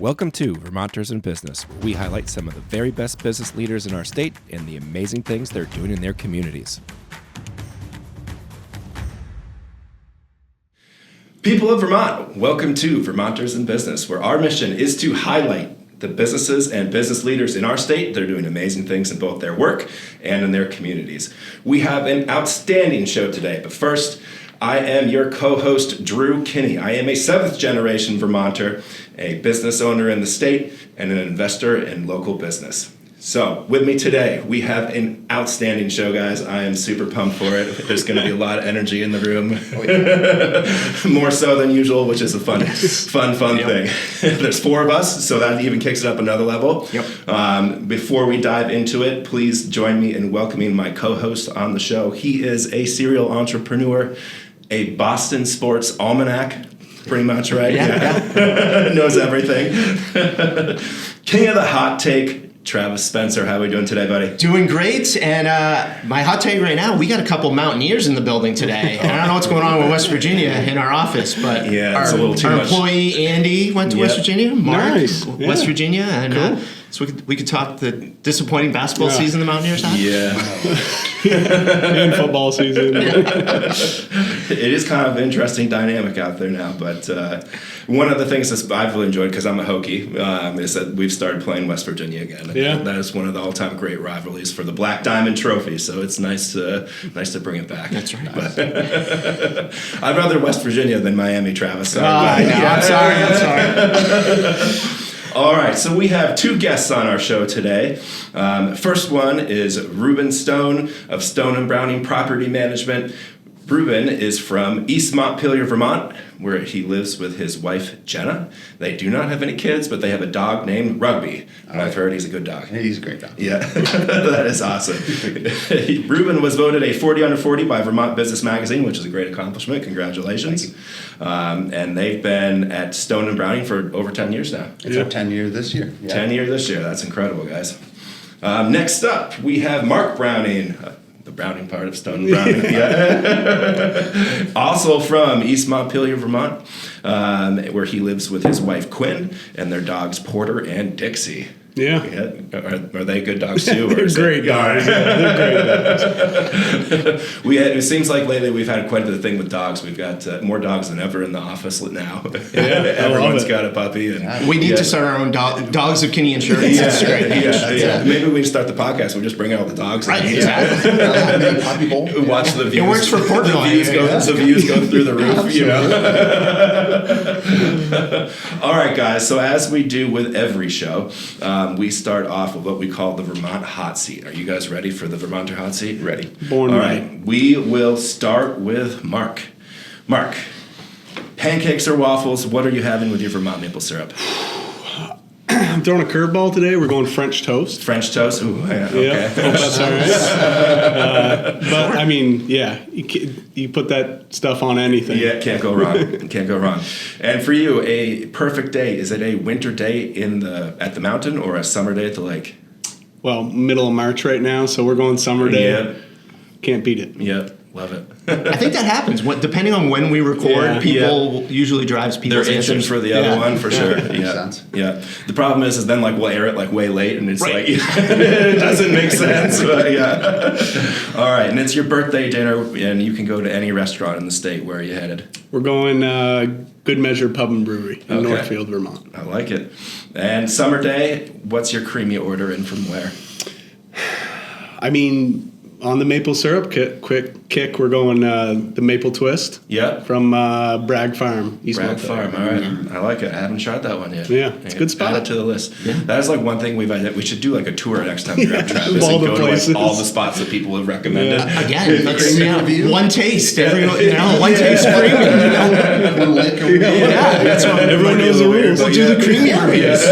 Welcome to Vermonters in Business, where we highlight some of the very best business leaders in our state and the amazing things they're doing in their communities. People of Vermont, welcome to Vermonters in Business, where our mission is to highlight the businesses and business leaders in our state. They're doing amazing things in both their work and in their communities. We have an outstanding show today, but first, I am your co-host, Drew Kinney. I am a seventh-generation Vermonter, a business owner in the state, and an investor in local business. So, with me today, we have an outstanding show, guys. I am super pumped for it. There's going to be a lot of energy in the room. More so than usual, which is a fun thing. There's four of us, so that even kicks it up another level. Yep. Before we dive into it, please join me in welcoming my co-host on the show. He is a serial entrepreneur, a Boston sports almanac, pretty much, right? Yeah. Knows everything. King of the hot take, Travis Spencer. How are we doing today, buddy? Doing great, and my hot take right now, we got a couple Mountaineers in the building today. And I don't know what's going on with West Virginia in our office, but it's a little too much. Our employee, Andy, went to West Virginia. Mark, West Virginia, and cool. So we could talk the disappointing basketball season the Mountaineers had. And football season. It is kind of an interesting dynamic out there now, but one of the things that I've really enjoyed, because I'm a Hokie, is that we've started playing West Virginia again. And that is one of the all-time great rivalries for the Black Diamond Trophy, so it's nice to bring it back. That's right. But I'd rather West Virginia than Miami, Travis. I'm sorry. All right, so we have two guests on our show today. First one is Reuben Stone of Stone and Browning Property Management. Reuben is from East Montpelier, Vermont, where he lives with his wife, Jenna. They do not have any kids, but they have a dog named Rugby, and I've heard he's a good dog. He's a great dog. Yeah, that is awesome. Reuben was voted a 40 under 40 by Vermont Business Magazine, which is a great accomplishment. Congratulations. And they've been at Stone and Browning for over 10 years now. It's our 10 year this year. Yeah. 10 year this year. That's incredible, guys. Next up, we have Mark Browning. The Browning part of Stone and Browning. Also from East Montpelier, Vermont, where he lives with his wife Quinn and their dogs Porter and Dixie. Yeah. Are they good dogs too? They're great dogs. They're great dogs. It seems like lately we've had quite a thing with dogs. We've got more dogs than ever in the office now. Everyone's got a puppy. And we need to start our own dogs of Kinney Insurance. That's great. Maybe we start the podcast. We just bring out the dogs. Right, exactly. Puppy bowl. Watch the views. It works for Portland. The views go through the roof. You know. All right, guys. So as we do with every show, we start off with what we call the Vermont Hot Seat. Are you guys ready for the Vermonter Hot Seat? Ready. Born All ready. right. We will start with Mark. Mark, pancakes or waffles? What are you having with your Vermont maple syrup? I'm throwing a curveball today. We're going French toast. French toast? Ooh, yeah, okay. Yeah, hope that's all right. But, I mean, you put that stuff on anything. Yeah, can't go wrong. Can't go wrong. And for you, a perfect day, is it a winter day at the mountain or a summer day at the lake? Well, middle of March right now, so we're going summer day. Yep. Can't beat it. Yep. Love it. I think that happens. Depending on when we record, people usually drives people's They're itching answers. for the other one, for sure. Makes sense. Yeah. The problem is then we'll air it way late, and it's it doesn't make sense. But All right, and it's your birthday dinner, and you can go to any restaurant in the state. Where are you headed? We're going Good Measure Pub and Brewery in Northfield, Vermont. I like it. And summer day, what's your creamy order and from where? I mean, on the maple syrup quick kick, we're going the Maple Twist. Yeah. From Bragg Farm, East Bragg Montpelier. Farm, all right. Yeah. I like it. I haven't tried that one yet. Yeah, it's a good spot. Add it to the list. Yeah. That is one thing we should do a tour next time we grab Travis all and the go places. to all the spots that people have recommended. Again, that's one taste. One taste creamy. That's why everyone knows the rules. We'll do the creamy reviews.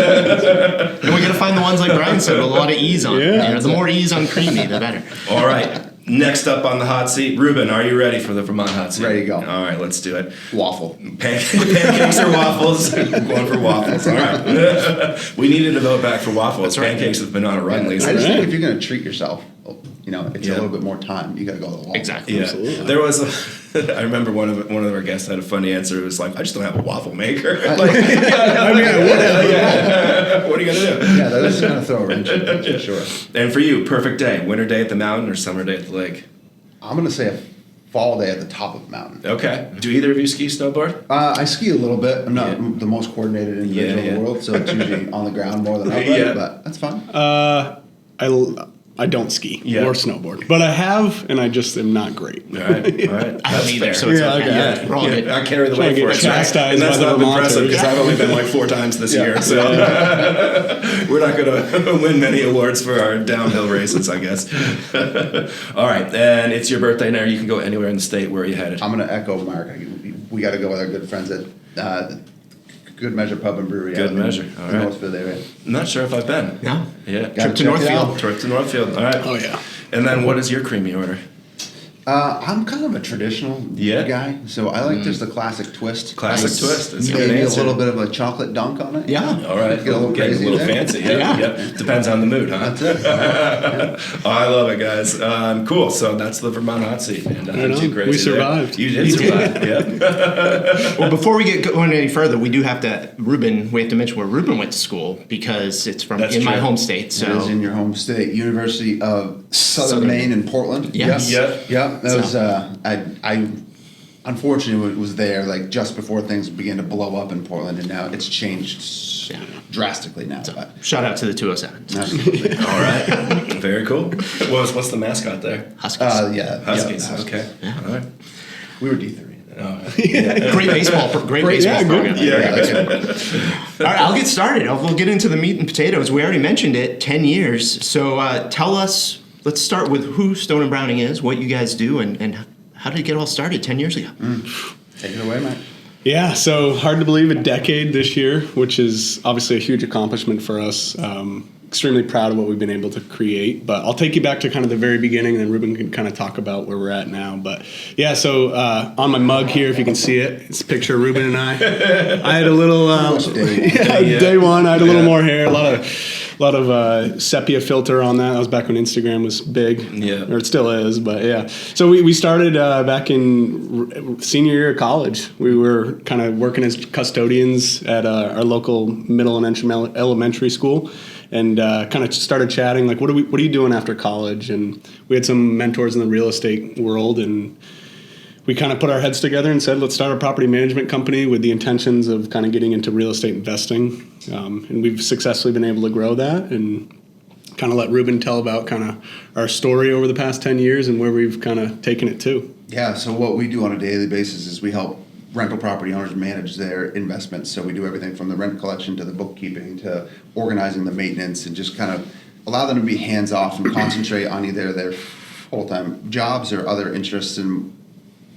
And we got to find the ones like Brian said with a lot of ease on. Yeah. The more ease on creamy, the better. All right. Next up on the hot seat, Reuben, are you ready for the Vermont hot seat? Ready to go. All right, let's do it. Waffle. Pancakes or waffles? I'm going for waffles. All right. We needed to vote back for waffles. Right. Pancakes have been on a run lately. I just think if you're going to treat yourself, it's a little bit more time. You got to go to the waffle. Exactly. Yeah. Absolutely. There was I remember one of our guests had a funny answer. It was like, I just don't have a waffle maker. I would have. Yeah, that is going to throw a wrench in it, for sure. And for you, perfect day, winter day at the mountain or summer day at the lake? I'm going to say a fall day at the top of the mountain. Okay. Do either of you ski, snowboard? I ski a little bit. I'm not the most coordinated individual in the world, so it's usually on the ground more than outright, but that's fun. I don't ski Yeah. or snowboard, but I have, and I just am not great. All right. All right. I don't either, fair. so it's Yeah, okay. okay. Yeah, we're all good. I carry the Trying weight to for get it. chastised And that's by the not impressive Vermonters. because I've only been like 4 times this year. So we're not going to win many awards for our downhill races, I guess. All right. And it's your birthday now. You can go anywhere in the state. Where are you headed? I'm going to echo Mark. We got to go with our good friends at Good Measure Pub and Brewery. Good out Measure. in All the right. Northfield area. I'm not sure if I've been. No? Yeah. Trip to check it Northfield. out. Trip to Northfield. All right. Oh yeah. And then what is your creamy order? I'm kind of a traditional guy, so I like just the classic twist. Classic Nice. twist. That's a good Maybe a answer. little bit of a chocolate dunk on it. Yeah. All right. Get a little Getting crazy a little there. fancy. Yeah. Yeah. Yep. Depends on the mood, huh? That's it. Oh, I love it, guys. Cool. So that's the Vermont hot seat. And Right on. too crazy We there. survived. You did survive. Yeah. Well, before we get going any further, we do have to mention where Reuben went to school because it's from That's my true. home state. It So is in your home state, University of Southern Southern. Maine in Portland. Yes. Yep. Yep. That was I unfortunately was there like just before things began to blow up in Portland, and now it's changed drastically now. But shout out to the 207s. absolutely. All right. Very cool. What's the mascot there? Huskies. Yeah. Huskies. Yeah, Okay. All right. We were D3. Great baseball yeah, program. good. Yeah. that's good. All right, I'll get started. We'll get into the meat and potatoes. We already mentioned it, 10 years. So tell us, let's start with who Stone and Browning is, what you guys do, and how did it get all started 10 years ago? Take it away, Mike. Yeah, so hard to believe a decade this year, which is obviously a huge accomplishment for us. Extremely proud of what we've been able to create, but I'll take you back to kind of the very beginning, and then Reuben can kind of talk about where we're at now. But yeah, so on my mug here, if you can see it, it's a picture of Reuben and I. I had a little day one. I had a little more hair, a lot of sepia filter on that. That was back when Instagram was big, or it still is. But yeah, so we started back in senior year of college. We were kind of working as custodians at our local middle and elementary school. And kind of started chatting, like, what are you doing after college? And we had some mentors in the real estate world, and we kind of put our heads together and said, let's start a property management company with the intentions of kind of getting into real estate investing. And we've successfully been able to grow that, and kind of let Reuben tell about kind of our story over the past 10 years and where we've kind of taken it to. Yeah, so what we do on a daily basis is we help rental property owners manage their investments. So we do everything from the rent collection to the bookkeeping to organizing the maintenance, and just kind of allow them to be hands off and concentrate on either their full-time jobs or other interests in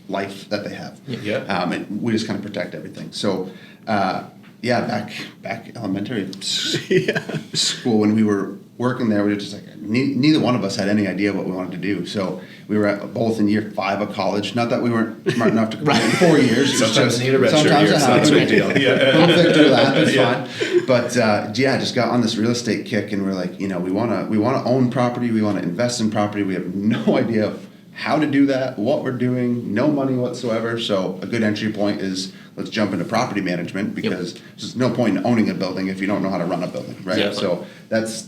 life that they have. Yeah. And we just kind of protect everything. So back elementary school when we were working there, we were just like, neither one of us had any idea what we wanted to do. So we were both in year 5 of college. Not that we weren't smart enough to complete in 4 years. Sometimes you need a red shirt sometimes here. it It's not a happens. big deal. Yeah. We'll fit through that. That's fine. But just got on this real estate kick, and we're like, we want to own property. We want to invest in property. We have no idea how to do that, what we're doing, no money whatsoever. So a good entry point is let's jump into property management, because there's no point in owning a building if you don't know how to run a building, right? Yep. So that's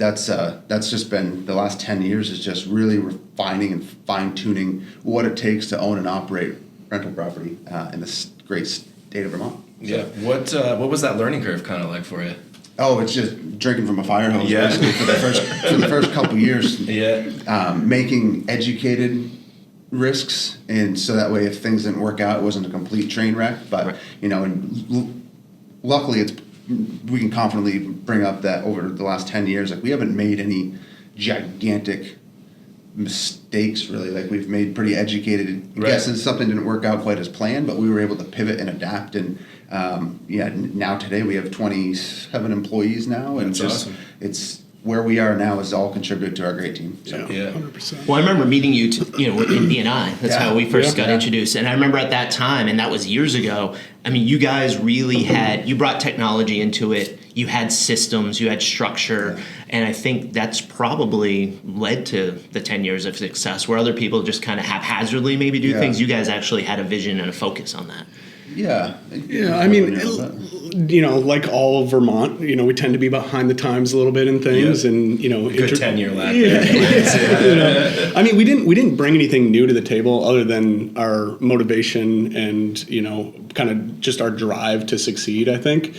just been the last 10 years, is just really refining and fine tuning what it takes to own and operate rental property in this great state of Vermont. Yeah. What was that learning curve kind of like for you? Oh, it's just drinking from a fire hose Yeah. basically for the first couple years. Yeah. Making educated risks, and so that way if things didn't work out, it wasn't a complete train wreck. But luckily we can confidently bring up that over the last 10 years, like, we haven't made any gigantic mistakes really. Like, we've made pretty educated guesses. Something didn't work out quite as planned, but we were able to pivot and adapt. And now today we have 27 employees now, and That's awesome. it's where we are now is all contributed to our great team. So. Yeah. 100%. Well, I remember meeting you, in B&I. That's how we first got Yeah. introduced. And I remember at that time, and that was years ago, I mean, you guys really you brought technology into it. You had systems, you had structure. And I think that's probably led to the 10 years of success, where other people just kind of haphazardly maybe do things. You guys actually had a vision and a focus on that. Yeah. Yeah, I mean, like all of Vermont, we tend to be behind the times a little bit in things, and good 10-year lag. Yeah. I mean, we didn't bring anything new to the table other than our motivation and kind of just our drive to succeed. I think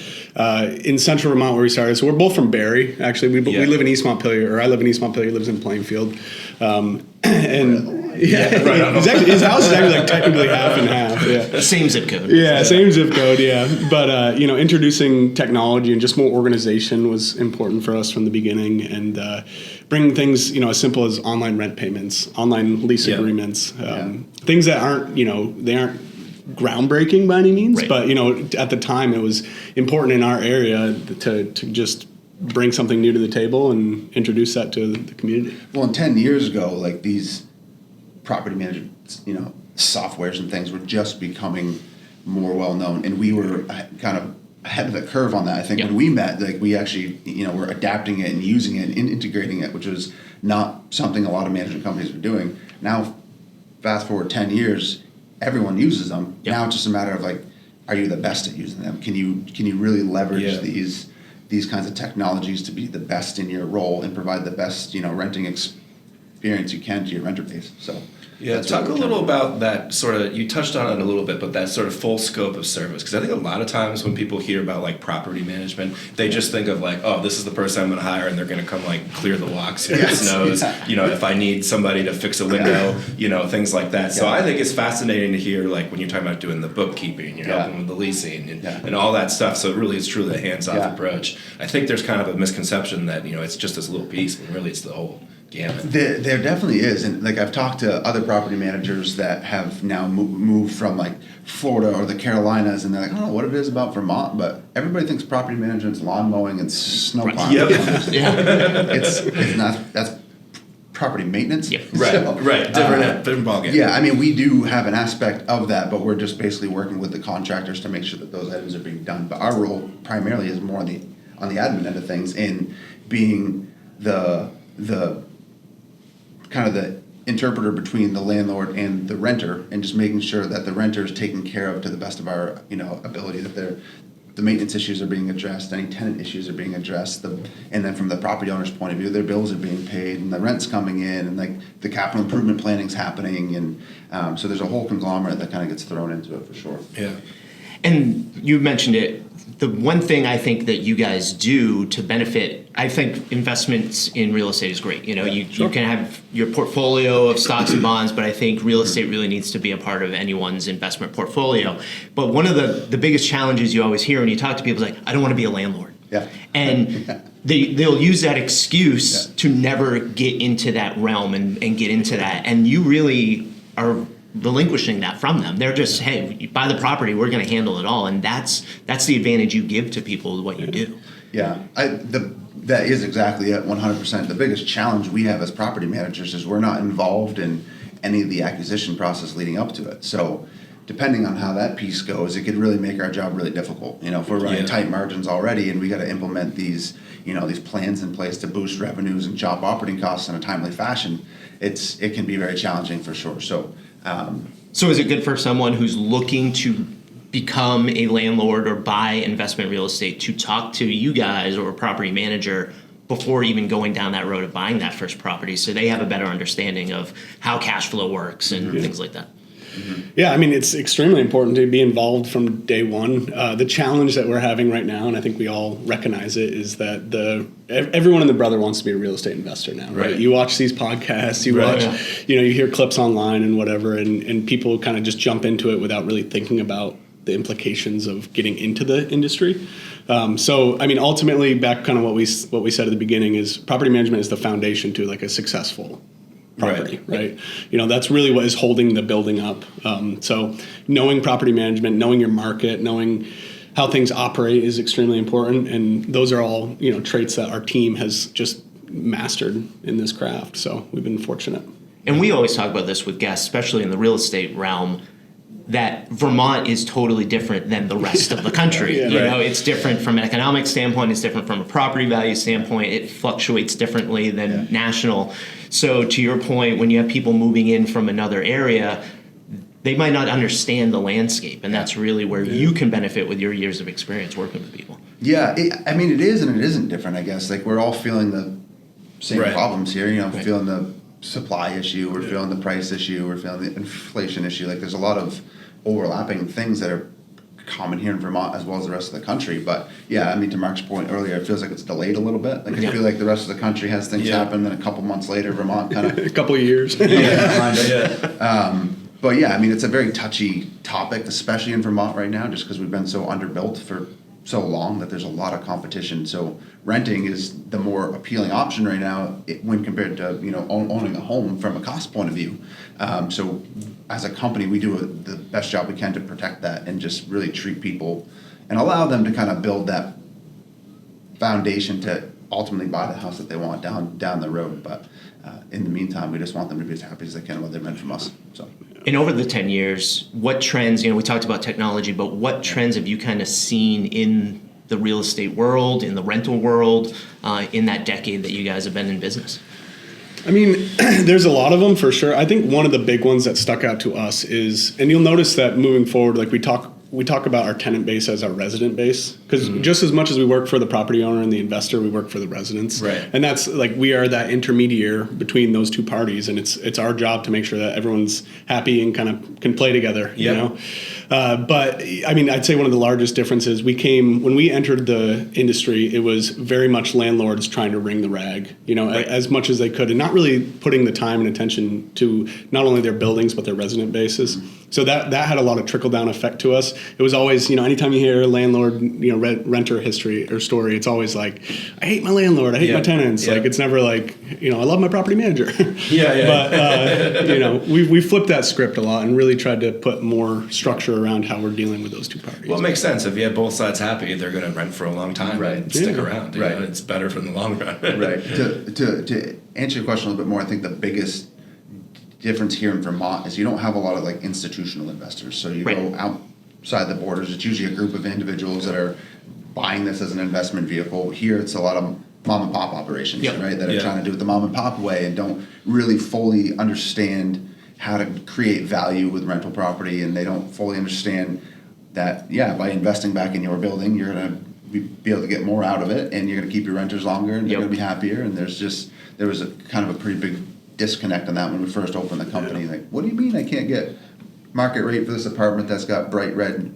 in Central Vermont where we started, so we're both from Barrie. Actually, we live in East Montpelier, or I live in East Montpelier. He lives in Plainfield, and. Yeah, right. His house is actually technically half and half. Yeah, same zip code. Yeah, same zip code. Yeah, but introducing technology and just more organization was important for us from the beginning, and bringing things as simple as online rent payments, online lease agreements, things that aren't they aren't groundbreaking by any means, right. But at the time it was important in our area to just bring something new to the table and introduce that to the community. Well, 10 years ago, like these property management, softwares and things were just becoming more well known, and we were kind of ahead of the curve on that. I think when we met, like we actually, were adapting it and using it and integrating it, which was not something a lot of management companies were doing. Now, fast forward 10 years, everyone uses them. Yep. Now it's just a matter of like, are you the best at using them? Can you really leverage these kinds of technologies to be the best in your role and provide the best, renting experience you can to your renter base? So. Yeah, talk a little about that sort of, you touched on it a little bit, but that sort of full scope of service. Because I think a lot of times when people hear about like property management, they just think of like, oh, this is the person I'm going to hire and they're going to come like clear the walks, the snows, if I need somebody to fix a window, things like that. So I think it's fascinating to hear like when you're talking about doing the bookkeeping, you're helping with the leasing and all that stuff. So it really is truly a hands-off approach. I think there's kind of a misconception that, it's just this little piece, but really it's the whole gamut. There definitely is, and like I've talked to other property managers that have now moved from like Florida or the Carolinas, and they're like, I don't know what it is about Vermont, but everybody thinks property management's lawn mowing and snow plowing. It's not. That's property maintenance. Yep. Right. Different ballgame. Yeah, I mean we do have an aspect of that, but we're just basically working with the contractors to make sure that those items are being done. But our role primarily is more on the admin end of things, in being the kind of the interpreter between the landlord and the renter, and just making sure that the renter is taken care of to the best of our ability, that the maintenance issues are being addressed, any tenant issues are being addressed, and then from the property owner's point of view, their bills are being paid and the rent's coming in, and like the capital improvement planning's happening, and so there's a whole conglomerate that kind of gets thrown into it for sure. Yeah. And you mentioned it. The one thing I think that you guys do to benefit, I think investments in real estate is great. You can have your portfolio of stocks and bonds, but I think real estate really needs to be a part of anyone's investment portfolio. But one of the biggest challenges you always hear when you talk to people is like, I don't want to be a landlord. Yeah. And they'll use that excuse to never get into that realm and get into that. And you really are relinquishing that from them. They're just, hey, you buy the property, we're going to handle it all, and that's the advantage you give to people, what you do. Yeah, that is exactly it, 100%. The biggest challenge we have as property managers is we're not involved in any of the acquisition process leading up to it. So depending on how that piece goes, it could really make our job really difficult. If we're running tight margins already and we got to implement these plans in place to boost revenues and chop operating costs in a timely fashion, it can be very challenging for sure. So is it good for someone who's looking to become a landlord or buy investment real estate to talk to you guys or a property manager before even going down that road of buying that first property, so they have a better understanding of how cash flow works and things like that? Yeah, I mean, it's extremely important to be involved from day one. The challenge that we're having right now, and I think we all recognize it, is that everyone and their brother wants to be a real estate investor now, right? You watch these podcasts, you hear clips online and whatever, and people kind of just jump into it without really thinking about the implications of getting into the industry. So, I mean, ultimately, back kind of what we said at the beginning is property management is the foundation to like a successful property, right? That's really what is holding the building up. So knowing property management, knowing your market, knowing how things operate is extremely important. And those are all, traits that our team has just mastered in this craft. So we've been fortunate. And we always talk about this with guests, especially in the real estate realm, that Vermont is totally different than the rest of the country. It's different from an economic standpoint. It's different from a property value standpoint. It fluctuates differently than national. So to your point, when you have people moving in from another area, they might not understand the landscape, and that's really where you can benefit with your years of experience working with people. Yeah, I mean, it is and it isn't different, I guess. Like, we're all feeling the same problems here, feeling the supply issue, we're feeling the price issue, we're feeling the inflation issue. Like, there's a lot of overlapping things that are common here in Vermont as well as the rest of the country. But yeah, I mean, to Mark's point earlier, it feels like it's delayed a little bit. Like, I feel like the rest of the country has things happen, then a couple months later, Vermont kind of a couple of years. But yeah, I mean, it's a very touchy topic, especially in Vermont right now, just because we've been so underbuilt for so long that there's a lot of competition. So renting is the more appealing option right now when compared to owning a home from a cost point of view. So as a company, we do the best job we can to protect that and just really treat people and allow them to kind of build that foundation to ultimately buy the house that they want down the road. But in the meantime, we just want them to be as happy as they can with their rent from us. So. And over the 10 years, what trends, we talked about technology, but what trends have you kind of seen in the real estate world, in the rental world, in that decade that you guys have been in business? I mean, there's a lot of them for sure. I think one of the big ones that stuck out to us is, and you'll notice that moving forward, like we talk about our tenant base as our resident base, because just as much as we work for the property owner and the investor, we work for the residents. Right. And that's like, we are that intermediary between those two parties, and it's our job to make sure that everyone's happy and kind of can play together, But I mean, I'd say one of the largest differences, when we entered the industry, it was very much landlords trying to wring the rag, as much as they could, and not really putting the time and attention to not only their buildings, but their resident bases. So that had a lot of trickle down effect to us. It was always, anytime you hear a landlord, renter history or story, it's always like, I hate my landlord, I hate my tenants. Like, it's never like, I love my property manager. But, we flipped that script a lot and really tried to put more structure around how we're dealing with those two parties. Well, it makes sense. If you have both sides happy, they're going to rent for a long time, and stick around. Right. It's better for the long run. Right. To answer your question a little bit more, I think the biggest difference here in Vermont is you don't have a lot of like institutional investors. So you go outside the borders, it's usually a group of individuals that are buying this as an investment vehicle. Here it's a lot of mom and pop operations, right? That are trying to do it the mom and pop way and don't really fully understand how to create value with rental property, and they don't fully understand that, by investing back in your building, you're going to be able to get more out of it, and you're going to keep your renters longer, and they're going to be happier. And there was a kind of a pretty big disconnect on that when we first opened the company. Like, what do you mean I can't get market rate for this apartment that's got bright red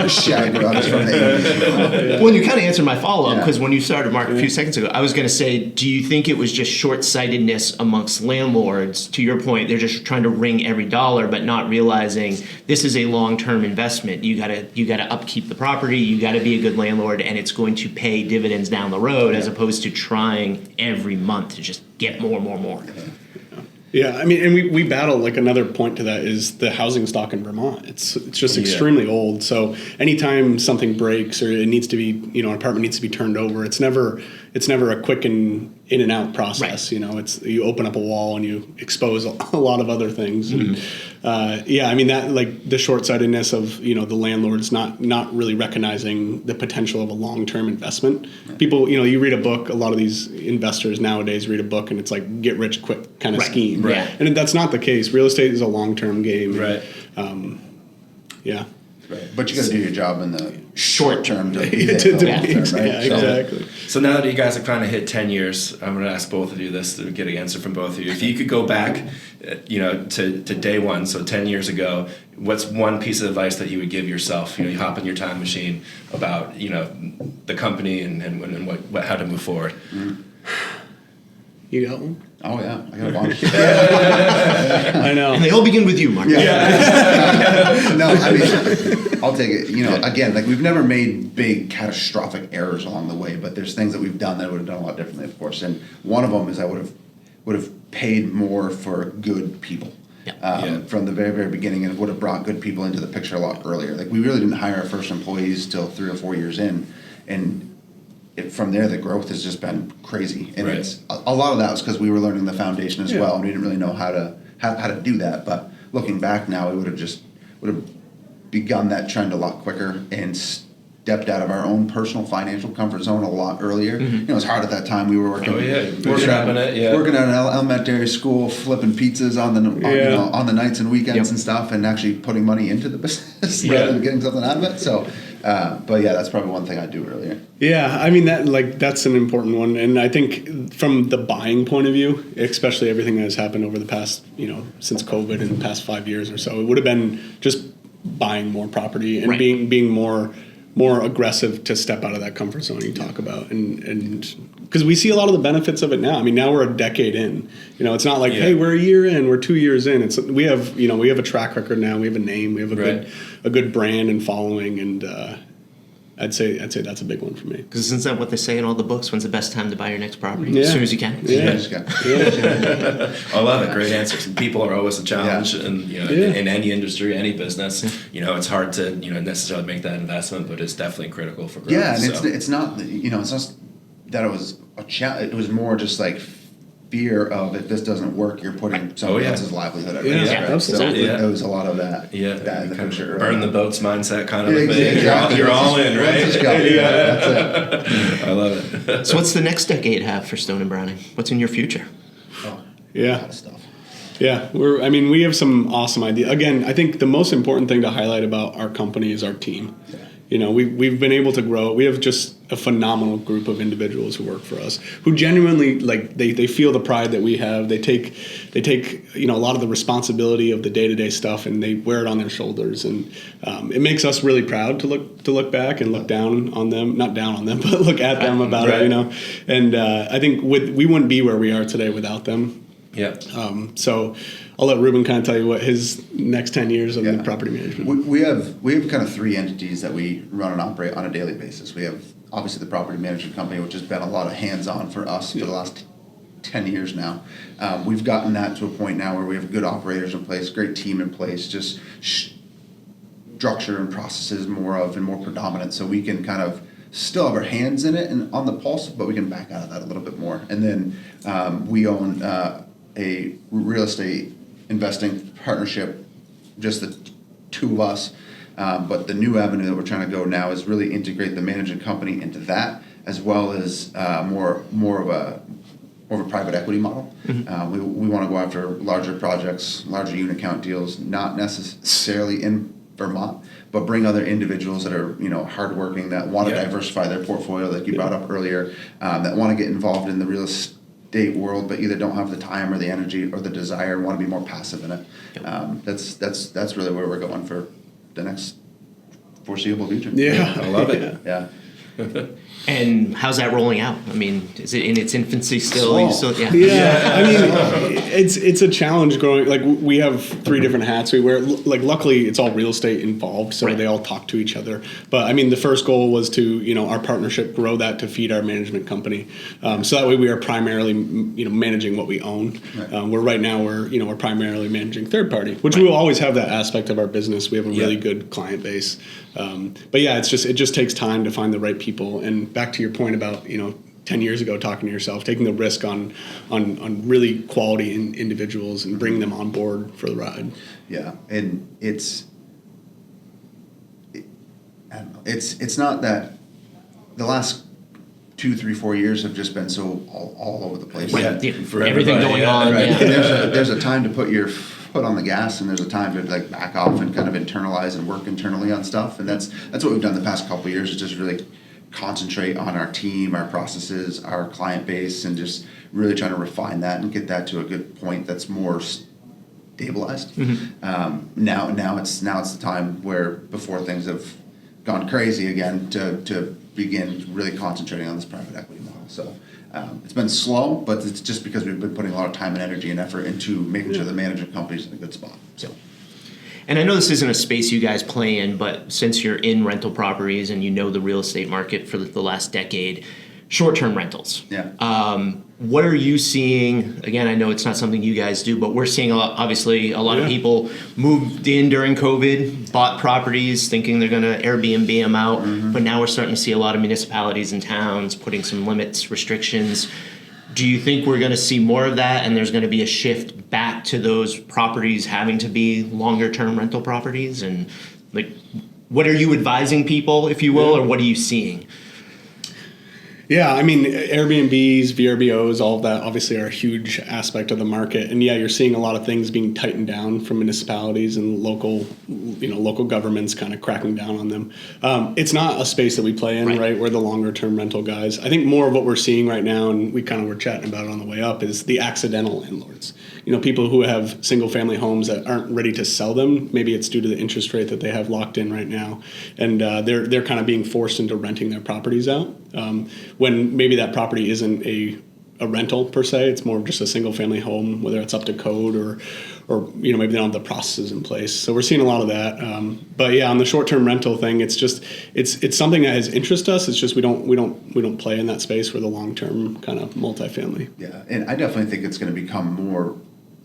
shag rugs from the 80s? Well, you kind of answered my follow-up, because when you started, Mark, a few seconds ago, I was going to say, do you think it was just short-sightedness amongst landlords? To your point, they're just trying to wring every dollar, but not realizing this is a long-term investment. You gotta upkeep the property. You got to be a good landlord, and it's going to pay dividends down the road, as opposed to trying every month to just get more. Yeah, I mean, and we battle, like, another point to that is the housing stock in Vermont. It's just extremely old. So anytime something breaks or it needs to be, an apartment needs to be turned over, it's never a quick and in and out process. Right. It's you open up a wall and you expose a lot of other things. And, I mean, that, like, the short-sightedness of, the landlords not really recognizing the potential of a long-term investment. Right. People, you read a book, a lot of these investors nowadays read a book and it's like get rich quick kind of scheme. Right. And that's not the case. Real estate is a long-term game. Right. Right. But you got to do your job in the short term to be long term, right? Exactly. So now that you guys have kind of hit 10 years, I'm going to ask both of you this to get an answer from both of you. If you could go back, to day one, so 10 years ago, what's one piece of advice that you would give yourself? You hop in your time machine about, the company and what how to move forward. You got one? Oh, yeah. I got a bunch. I know. And they all begin with you, Mark. No, I mean, I'll take it. Again, like, we've never made big catastrophic errors along the way, but there's things that we've done that I would have done a lot differently, of course. And one of them is I would have paid more for good people. From the very, very beginning, and would have brought good people into the picture a lot earlier. Like, we really didn't hire our first employees till 3 or 4 years in, and from there, the growth has just been crazy, and it's a lot of that was because we were learning the foundation as well, and we didn't really know how to do that. But looking back now, we would have begun that trend a lot quicker and stepped out of our own personal financial comfort zone a lot earlier. It was hard at that time. We were working. Working at an elementary school, flipping pizzas on the nights and weekends and stuff, and actually putting money into the business rather than getting something out of it. So, but yeah, that's probably one thing I'd do earlier. Yeah, I mean that's an important one, and I think from the buying point of view, especially everything that has happened over the past, since COVID in the past 5 years or so, it would have been just buying more property and being more aggressive to step out of that comfort zone you talk about, and because we see a lot of the benefits of it now. I mean, now we're a decade in. It's not like, hey, we're a year in, we're 2 years in. We have a track record now. We have a name. We have a good brand and following, and I'd say that's a big one for me. Because isn't that what they say in all the books? When's the best time to buy your next property? As soon as you can. I love it. Great answers. People are always a challenge, and in any industry, any business, it's hard to necessarily make that investment, but it's definitely critical for growth. Yeah, and it's not it's not that it was a challenge. It was more just like fear of, if this doesn't work, you're putting somebody else's livelihood at risk. Yeah, absolutely. So there was a lot of that. Yeah, that in the picture. Burn the boats mindset kind of a thing. You're all in, right? That's it. I love it. So what's the next decade have for Stone and Browning? What's in your future? A lot of stuff. Yeah, we have some awesome ideas. Again, I think the most important thing to highlight about our company is our team. We've been able to grow. We have just a phenomenal group of individuals who work for us, who genuinely they feel the pride that we have. They take a lot of the responsibility of the day-to-day stuff, and they wear it on their shoulders, and it makes us really proud to look back and look down on them, not down on them, but look at them about it. And I think we wouldn't be where we are today without them. Yeah. So I'll let Reuben kind of tell you what his next 10 years of the property management. We have kind of three entities that we run and operate on a daily basis. We have obviously the property management company, which has been a lot of hands-on for us for the last 10 years now. We've gotten that to a point now where we have good operators in place, great team in place, just structure and processes more predominant, so we can kind of still have our hands in it and on the pulse, but we can back out of that a little bit more. And then we own a real estate investing partnership, just the two of us. But the new avenue that we're trying to go now is really integrate the managing company into that, as well as more of a private equity model. We want to go after larger projects, larger unit count deals, not necessarily in Vermont, but bring other individuals that are hardworking, that want to diversify their portfolio, like you brought up earlier, that want to get involved in the real estate world, but either don't have the time or the energy or the desire, want to be more passive in it. That's really where we're going for the next foreseeable future. Yeah, I love it. Yeah. And how's that rolling out? I mean, is it in its infancy still? I mean, it's a challenge growing. Like, we have 3 different hats we wear. Like, luckily, it's all real estate involved, so they all talk to each other. But I mean, the first goal was to, our partnership, grow that to feed our management company. So that way, we are primarily, managing what we own. Where right now we're primarily managing third party, which we will always have that aspect of our business. We have a really good client base. But yeah, it just takes time to find the right people. And back to your point about 10 years ago, talking to yourself, taking the risk on really quality individuals and bringing them on board for the ride. Yeah, and it's not that the last 2, 3, 4 years have just been so all over the place. For everything going on. Right. And there's a time to put your foot on the gas, and there's a time to back off and kind of internalize and work internally on stuff. And that's what we've done the past couple of years, is just really concentrate on our team, our processes, our client base, and just really trying to refine that and get that to a good point that's more stabilized. Now it's the time where, before things have gone crazy again, to begin really concentrating on this private equity model. So it's been slow, but it's just because we've been putting a lot of time and energy and effort into making sure the management company's in a good spot. So. And I know this isn't a space you guys play in, but since you're in rental properties and the real estate market for the last decade, short-term rentals. Yeah. What are you seeing? Again, I know it's not something you guys do, but we're seeing a lot of people moved in during COVID, bought properties thinking they're going to Airbnb them out, but now we're starting to see a lot of municipalities and towns putting some limits, restrictions. Do you think we're going to see more of that, and there's going to be a shift back to those properties having to be longer-term rental properties? And what are you advising people, if you will, or what are you seeing? Yeah, I mean, Airbnbs, VRBOs, all of that obviously are a huge aspect of the market. And yeah, you're seeing a lot of things being tightened down from municipalities and local governments kind of cracking down on them. It's not a space that we play in, right? We're the longer term rental guys. I think more of what we're seeing right now, and we kind of were chatting about it on the way up, is the accidental landlords. People who have single family homes that aren't ready to sell them. Maybe it's due to the interest rate that they have locked in right now. And they're kind of being forced into renting their properties out. When maybe that property isn't a rental per se, it's more of just a single family home, whether it's up to code or maybe they don't have the processes in place. So we're seeing a lot of that. But yeah, on the short term rental thing, it's something that has interested us. It's just we don't play in that space. We're the long term kind of multifamily. Yeah, and I definitely think it's going to become more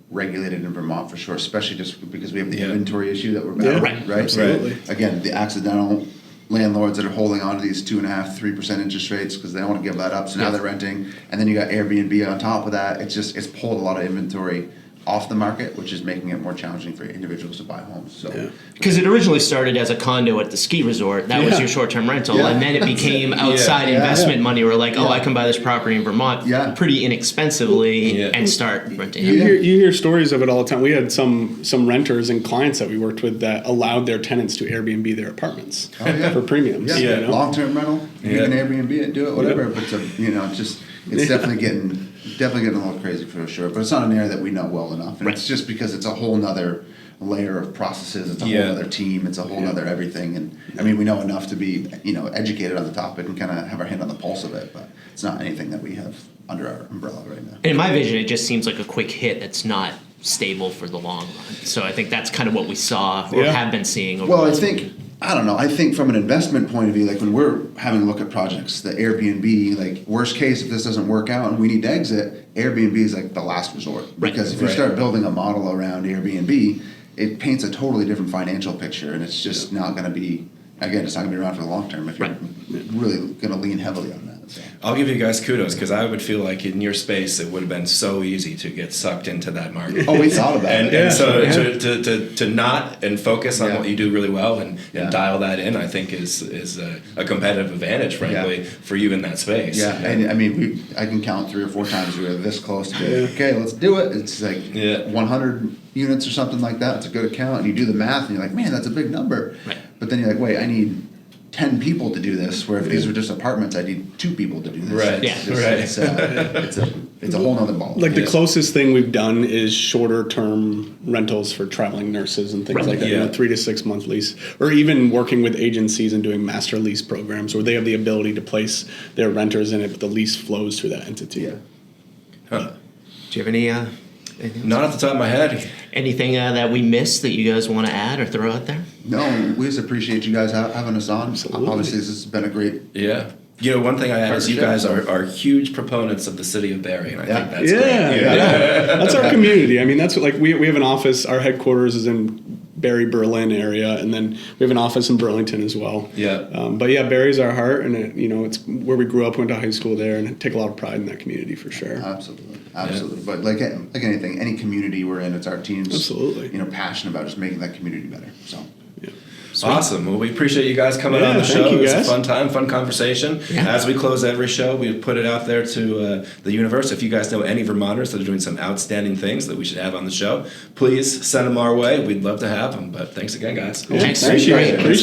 regulated in Vermont for sure, especially just because we have the inventory issue that we're battling, right? Absolutely. Right. Again, the accidental landlords that are holding on to these 2.5%, 3% interest rates because they don't want to give that up, so now they're renting, and then you got Airbnb on top of that. It's pulled a lot of inventory off the market, which is making it more challenging for individuals to buy homes. So, because it originally started as a condo at the ski resort, that was your short-term rental, and then it became outside investment money. We're like, I can buy this property in Vermont pretty inexpensively and start renting. You hear stories of it all the time. We had some renters and clients that we worked with that allowed their tenants to Airbnb their apartments for premiums. Long-term rental, you can Airbnb it, do it, whatever. But it's definitely getting a little crazy for sure, but it's not an area that we know well enough, and it's just because it's a whole nother layer of processes. It's a whole other team. It's a whole other everything, and I mean we know enough to be educated on the topic and kind of have our hand on the pulse of it, but it's not anything that we have under our umbrella right now. In my vision, it just seems like a quick hit that's not stable for the long run. So I think that's kind of what we saw or have been seeing over I think from an investment point of view, like when we're having a look at projects, the Airbnb, like worst case, if this doesn't work out and we need to exit, Airbnb is like the last resort. Because if you start building a model around Airbnb, it paints a totally different financial picture, and it's just not going to be, again, it's not going to be around for the long term if you're really going to lean heavily on that. So. I'll give you guys kudos because I would feel like in your space it would have been so easy to get sucked into that market. Oh, we thought about it. And so to not and focus on what you do really well and dial that in, I think is a competitive advantage, frankly, for you in that space. Yeah, and I mean, I can count 3 or 4 times we were this close to being okay, let's do it. It's like 100 units or something like that. It's a good account, and you do the math, and you're like, man, that's a big number. Right. But then you're like, wait, I need 10 people to do this, where if these were just apartments, I need 2 people to do this. Right. It's a whole nother ball. Like the closest thing we've done is shorter term rentals for traveling nurses and things like that. 3 to 6 month lease, or even working with agencies and doing master lease programs where they have the ability to place their renters in it, but the lease flows through that entity. Yeah. Huh. Do you have any? Not off the top of my head. Anything that we missed that you guys want to add or throw out there? No, we just appreciate you guys having us on. Absolutely. Obviously, this has been a great. Yeah. One thing I add is you guys are huge proponents of the city of Barrie, and I think that's great. That's our community. I mean, that's like we have an office. Our headquarters is in Barrie, Berlin area, and then we have an office in Burlington as well. Yeah. But yeah, Barrie's our heart, and it's where we grew up, went to high school there, and take a lot of pride in that community for sure. Absolutely. But like anything, any community we're in, it's our team's passionate about just making that community better. So. Yeah. Awesome. Well, we appreciate you guys coming on the show. Thank you, It was guys. a fun time, fun conversation. Yeah. As we close every show, we put it out there to the universe. If you guys know any Vermonters that are doing some outstanding things that we should have on the show, please send them our way. We'd love to have them. But thanks again, guys. Thanks. Appreciate it.